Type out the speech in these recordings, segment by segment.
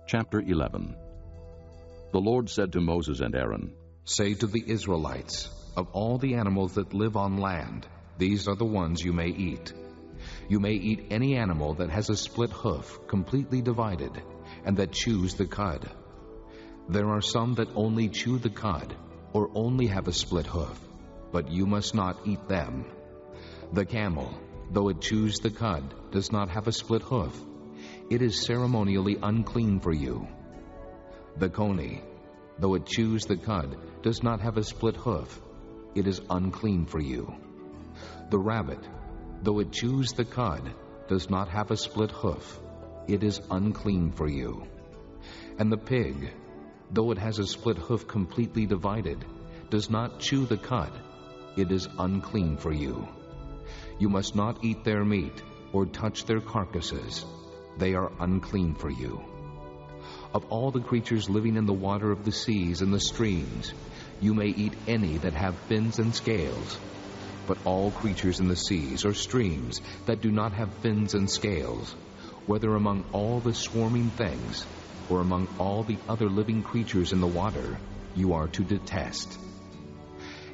Chapter 11. The Lord said to Moses and Aaron, Say to the Israelites, of all the animals that live on land, these are the ones you may eat. You may eat any animal that has a split hoof, completely divided, and that chews the cud. There are some that only chew the cud, or only have a split hoof, but you must not eat them. The camel, though it chews the cud, does not have a split hoof. It is ceremonially unclean for you. The coney, though it chews the cud, does not have a split hoof. It is unclean for you. The rabbit, though it chews the cud, does not have a split hoof. It is unclean for you. And the pig, though it has a split hoof completely divided, does not chew the cud. It is unclean for you. You must not eat their meat or touch their carcasses. They are unclean for you. Of all the creatures living in the water of the seas and the streams, you may eat any that have fins and scales. But all creatures in the seas or streams that do not have fins and scales, whether among all the swarming things or among all the other living creatures in the water, you are to detest.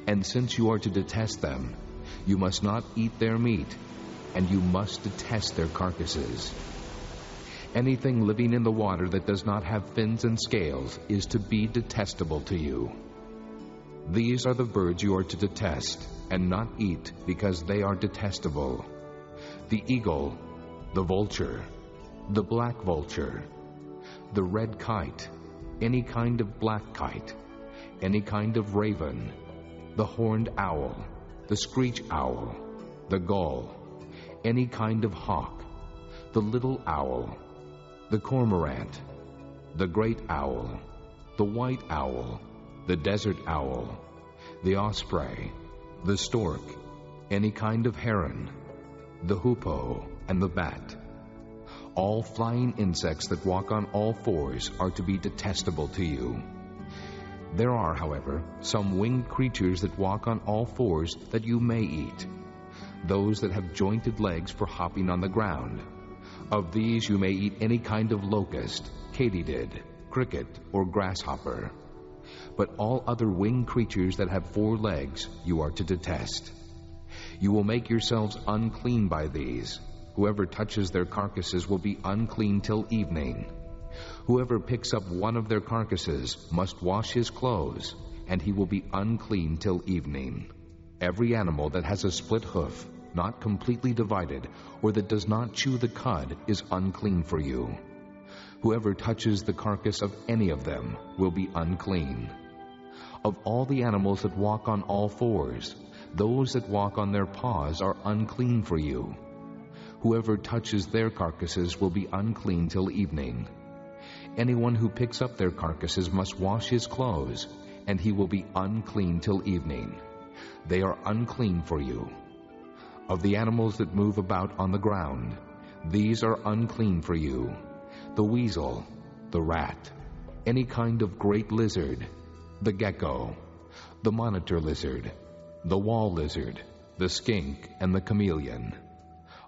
And since you are to detest them, you must not eat their meat, and you must detest their carcasses. Anything living in the water that does not have fins and scales is to be detestable to you. These are the birds you are to detest, and not eat, because they are detestable: the eagle, the vulture, the black vulture, the red kite, any kind of black kite, any kind of raven, the horned owl, the screech owl, the gull, any kind of hawk, the little owl, the cormorant, the great owl, the white owl, the desert owl, the osprey, the stork, any kind of heron, the hoopoe, and the bat. All flying insects that walk on all fours are to be detestable to you. There are, however, some winged creatures that walk on all fours that you may eat, those that have jointed legs for hopping on the ground. Of these you may eat any kind of locust, katydid, cricket, or grasshopper. But all other winged creatures that have 4 legs you are to detest. You will make yourselves unclean by these. Whoever touches their carcasses will be unclean till evening. Whoever picks up one of their carcasses must wash his clothes, and he will be unclean till evening. Every animal that has a split hoof, not completely divided, or that does not chew the cud, is unclean for you. Whoever touches the carcass of any of them will be unclean. Of all the animals that walk on all fours, those that walk on their paws are unclean for you. Whoever touches their carcasses will be unclean till evening. Anyone who picks up their carcasses must wash his clothes, and he will be unclean till evening. They are unclean for you. Of the animals that move about on the ground, these are unclean for you: the weasel, the rat, any kind of great lizard, the gecko, the monitor lizard, the wall lizard, the skink, and the chameleon.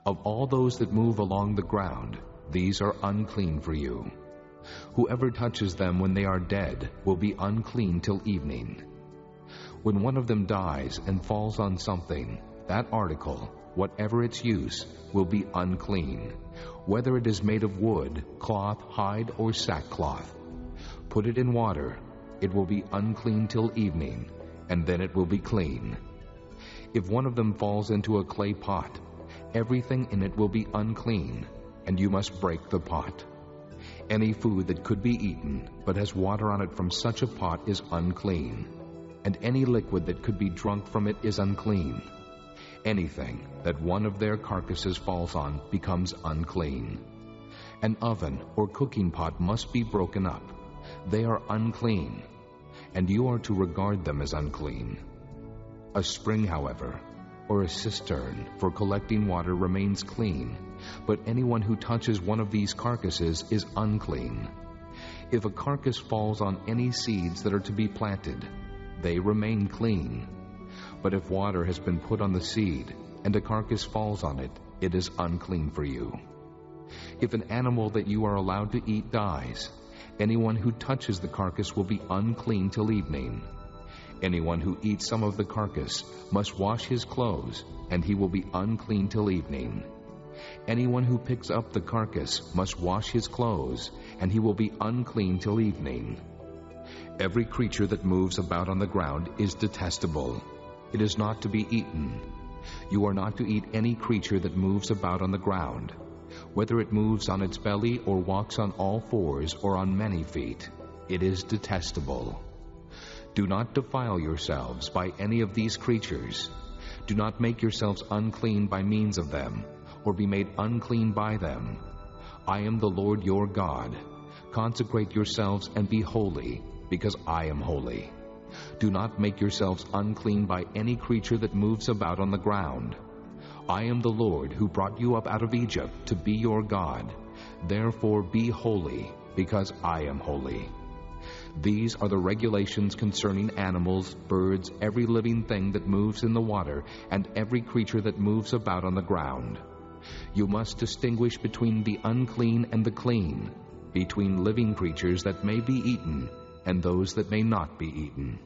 Of all those that move along the ground, these are unclean for you. Whoever touches them when they are dead will be unclean till evening. When one of them dies and falls on something, that article, whatever its use, will be unclean, whether it is made of wood, cloth, hide, or sackcloth. Put it in water, it will be unclean till evening, and then it will be clean. If one of them falls into a clay pot, everything in it will be unclean, and you must break the pot. Any food that could be eaten, but has water on it from such a pot, is unclean, and any liquid that could be drunk from it is unclean. Anything that one of their carcasses falls on becomes unclean. An oven or cooking pot must be broken up. They are unclean, and you are to regard them as unclean. A spring, however, or a cistern for collecting water remains clean, but anyone who touches one of these carcasses is unclean. If a carcass falls on any seeds that are to be planted, they remain clean. But if water has been put on the seed, and a carcass falls on it, it is unclean for you. If an animal that you are allowed to eat dies, Anyone who touches the carcass will be unclean till evening. Anyone who eats some of the carcass must wash his clothes, and he will be unclean till evening. Anyone who picks up the carcass must wash his clothes, and he will be unclean till evening. Every creature that moves about on the ground is detestable. It is not to be eaten. You are not to eat any creature that moves about on the ground, whether it moves on its belly or walks on all fours or on many feet. It is detestable. Do not defile yourselves by any of these creatures. Do not make yourselves unclean by means of them, or be made unclean by them. I am the Lord your God. Consecrate yourselves and be holy, because I am holy. Do not make yourselves unclean by any creature that moves about on the ground. I am the Lord who brought you up out of Egypt to be your God. Therefore be holy, because I am holy. These are the regulations concerning animals, birds, every living thing that moves in the water, and every creature that moves about on the ground. You must distinguish between the unclean and the clean, between living creatures that may be eaten and those that may not be eaten.